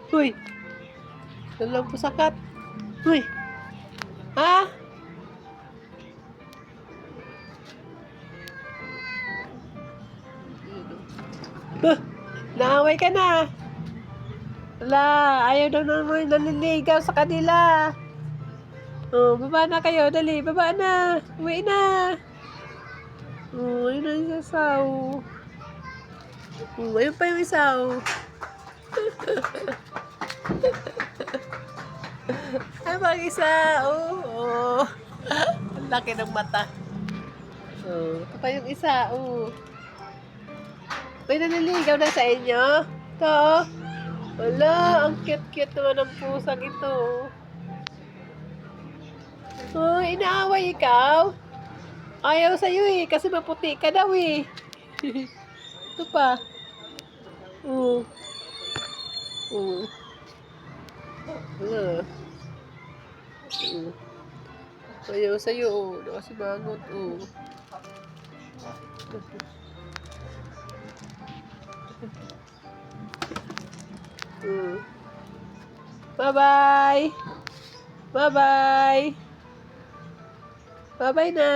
Uy, dalang pusakat. Uy, ha? Huh, naaway ka na. Wala, ayaw daw naman nanliligaw sa kanila. Oh, baba na kayo, dali, baba na. Uwi na. Oh, ayun na yung isa, oh. Oh, ayun pa yung isa, oh. Ay, pang isa, oh. Oh. Ang laki ng mata. Oh, ito pa yung isa, oh. May nanliligaw na sa inyo? Ito, oh. Wala, ang cute-cute naman ng pusang ito. Oh, inaaway ikaw? Ayaw sa'yo eh, kasi maputi ka daw eh. Ito pa. Oo. Oo. Wala. Oo. Ayaw sa'yo oh, nakasimangot oh. Bye-bye! Bye-bye! Bye-bye na!